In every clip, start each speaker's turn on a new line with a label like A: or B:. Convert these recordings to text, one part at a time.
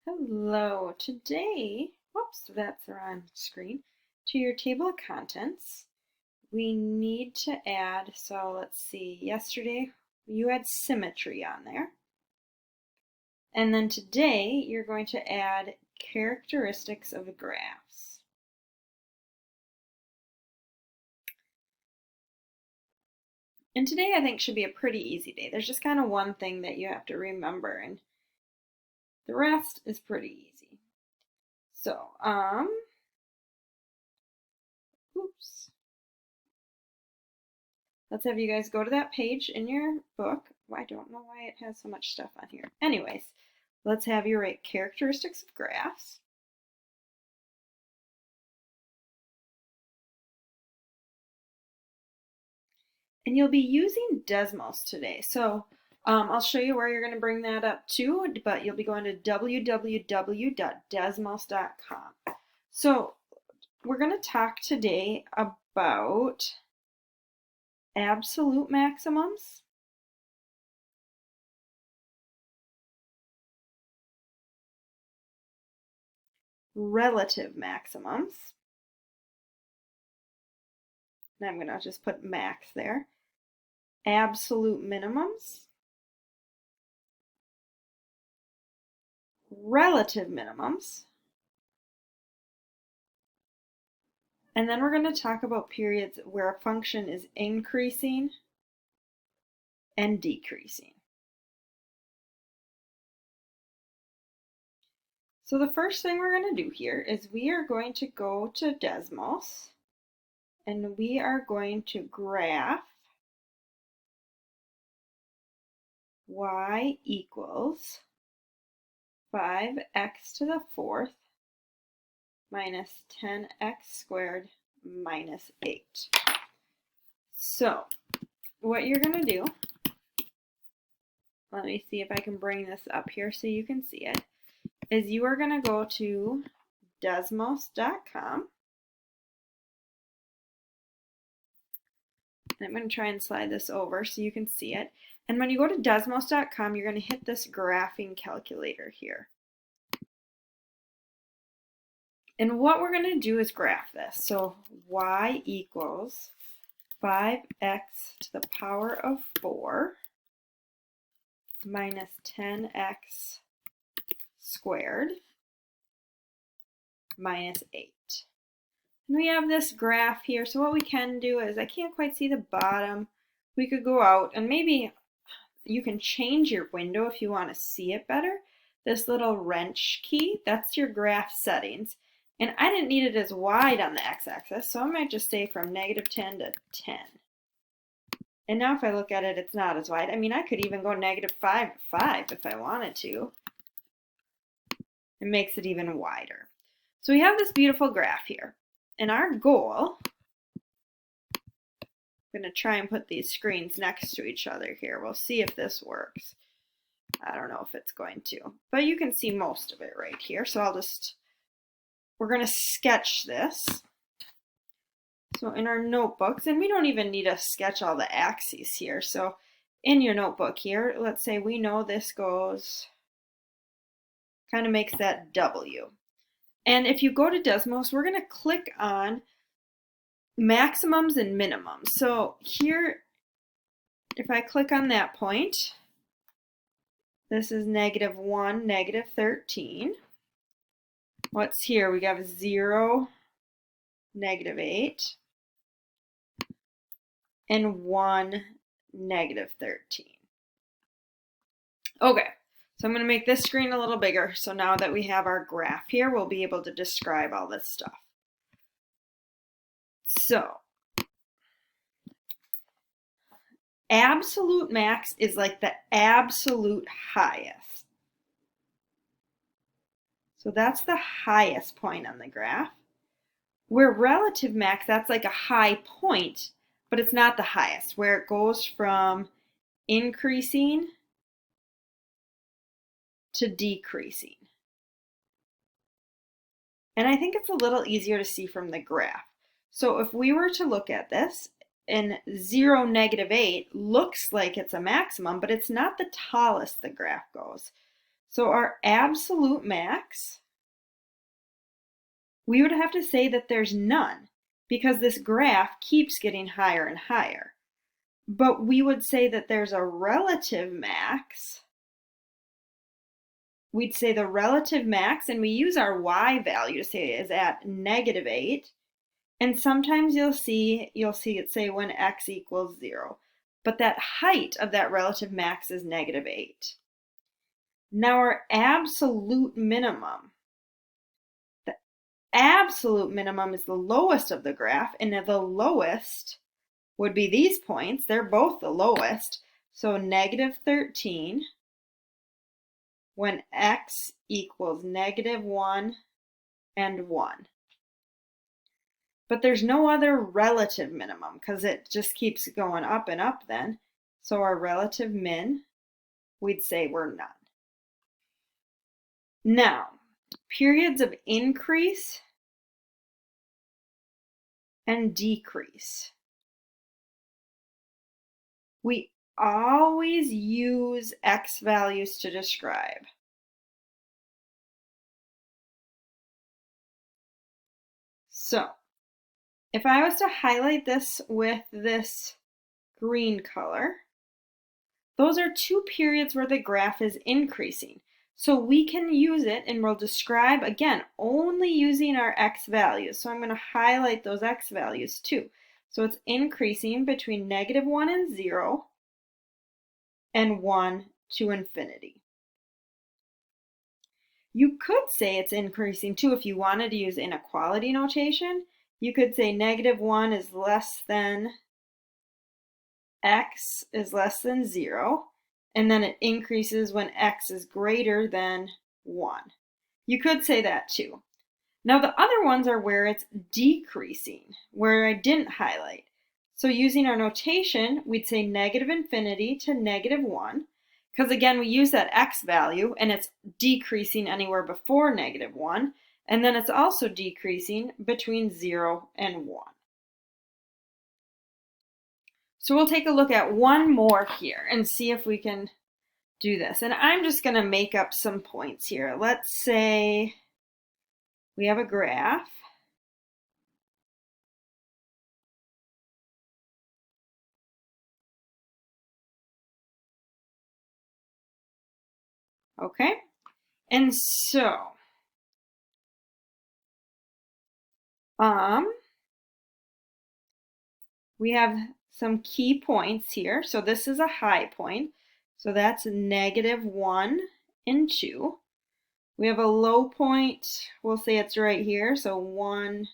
A: Hello, today, whoops, that's the wrong screen. To your table of contents, we need to add, so let's see, yesterday you had symmetry on there. And then today you're going to add characteristics of graphs. And today I think should be a pretty easy day. There's just kind of one thing that you have to remember, and the rest is pretty easy. So, oops. Let's have you guys go to that page in your book. I don't know why it has so much stuff on here. Anyways, let's have you write characteristics of graphs. And you'll be using Desmos today. So I'll show you where you're going to bring that up to, but you'll be going to www.desmos.com. So we're going to talk today about absolute maximums, relative maximums, and I'm going to just put max there, absolute minimums, relative minimums, and then we're going to talk about periods where a function is increasing and decreasing. So the first thing we're going to do here is we are going to go to Desmos and we are going to graph y equals 5x to the fourth minus 10x squared minus 8. So what you're going to do, let me see if I can bring this up here so you can see it, is you are going to go to Desmos.com. I'm going to try and slide this over so you can see it. And when you go to Desmos.com, you're going to hit this graphing calculator here. And what we're going to do is graph this. So y equals 5x to the power of 4 minus 10x squared minus 8. And we have this graph here. So what we can do is, I can't quite see the bottom. We could go out and maybe you can change your window if you want to see it better. This little wrench key, that's your graph settings. And I didn't need it as wide on the x-axis, so I might just say from -10 to 10. And now if I look at it, it's not as wide. I mean, I could even go -5 to 5 if I wanted to. It makes it even wider. So we have this beautiful graph here. And our goal, I'm going to try and put these screens next to each other here. We'll see if this works. I don't know if it's going to, but you can see most of it right here. So we're going to sketch this. So in our notebooks, and we don't even need to sketch all the axes here. So in your notebook here, let's say we know this goes, kind of makes that W. And if you go to Desmos, we're going to click on maximums and minimums. So here, if I click on that point, this is -1, -13. What's here? We have 0, -8, and 1, -13. Okay, so I'm going to make this screen a little bigger. So now that we have our graph here, we'll be able to describe all this stuff. So absolute max is like the absolute highest. So that's the highest point on the graph. Where relative max, that's like a high point, but it's not the highest, where it goes from increasing to decreasing. And I think it's a little easier to see from the graph. So if we were to look at this, and 0, -8 looks like it's a maximum, but it's not the tallest the graph goes. So our absolute max, we would have to say that there's none because this graph keeps getting higher and higher. But we would say that there's a relative max. We'd say the relative max, and we use our y value to say it is at -8. And sometimes you'll see it say when x equals 0. But that height of that relative max is -8. Now our absolute minimum. The absolute minimum is the lowest of the graph, and the lowest would be these points. They're both the lowest. So -13 when x equals -1 and 1. But there's no other relative minimum because it just keeps going up and up then. So our relative min, we'd say we're none. Now, periods of increase and decrease. We always use x values to describe. So, if I was to highlight this with this green color, those are two periods where the graph is increasing. So we can use it and we'll describe, again, only using our x values. So I'm going to highlight those x values too. So it's increasing between -1 and 0 and 1 to infinity. You could say it's increasing too if you wanted to use inequality notation. You could say -1 is less than x is less than 0, and then it increases when x is greater than 1. You could say that too. Now the other ones are where it's decreasing, where I didn't highlight. So using our notation, we'd say -infinity to -1, because again, we use that x value and it's decreasing anywhere before -1, and then it's also decreasing between 0 and 1. So we'll take a look at one more here and see if we can do this. And I'm just going to make up some points here. Let's say we have a graph. Okay, and so we have some key points here. So this is a high point. So that's -1 and 2. We have a low point, we'll say it's right here. So 1,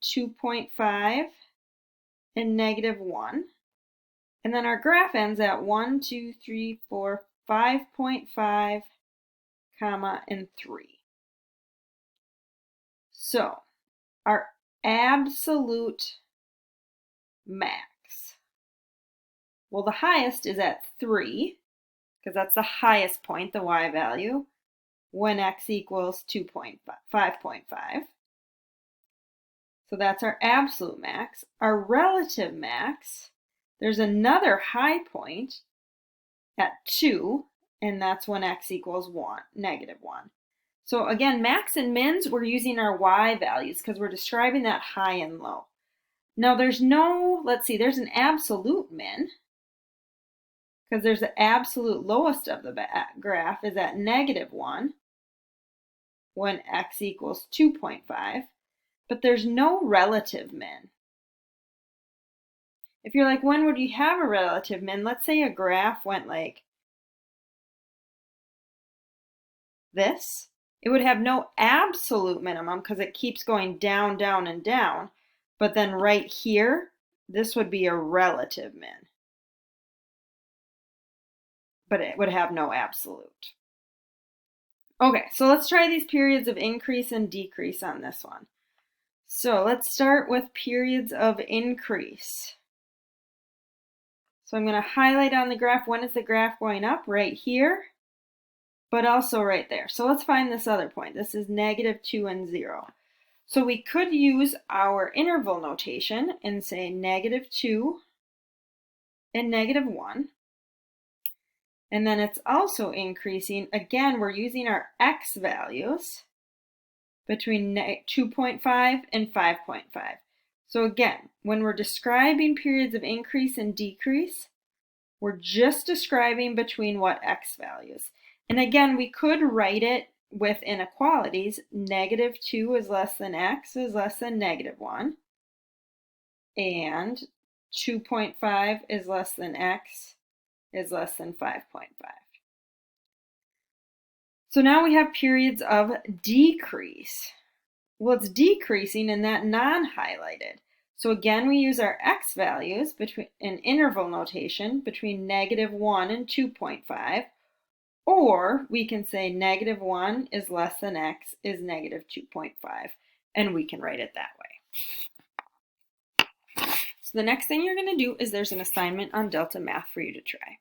A: 2.5, and -1. And then our graph ends at 1, 2, 3, 4, 5.5, comma, and 3. So our absolute max. Well, the highest is at 3, because that's the highest point, the y value, when x equals 5.5. So that's our absolute max. Our relative max, there's another high point at 2, and that's when x equals -1. So again, max and mins, we're using our y values because we're describing that high and low. Now there's no, let's see, there's an absolute min, because there's the absolute lowest of the graph is at -1 when x equals 2.5, but there's no relative min. If you're like, when would you have a relative min? Let's say a graph went like this. It would have no absolute minimum because it keeps going down, down, and down. But then right here, this would be a relative min. But it would have no absolute. Okay, so let's try these periods of increase and decrease on this one. So let's start with periods of increase. So I'm going to highlight on the graph, when is the graph going up? Right here, but also right there. So let's find this other point. This is -2 and 0. So we could use our interval notation and say -2 and -1. And then it's also increasing. Again, we're using our x values between 2.5 and 5.5. So again, when we're describing periods of increase and decrease, we're just describing between what x values. And again, we could write it with inequalities. -2 is less than x is less than -1. And 2.5 is less than x is less than 5.5. So now we have periods of decrease. Well, it's decreasing in that non-highlighted. So again, we use our x values between an interval notation between -1 and 2.5. Or we can say -1 is less than x is -2.5. And we can write it that way. So the next thing you're going to do is there's an assignment on Delta Math for you to try.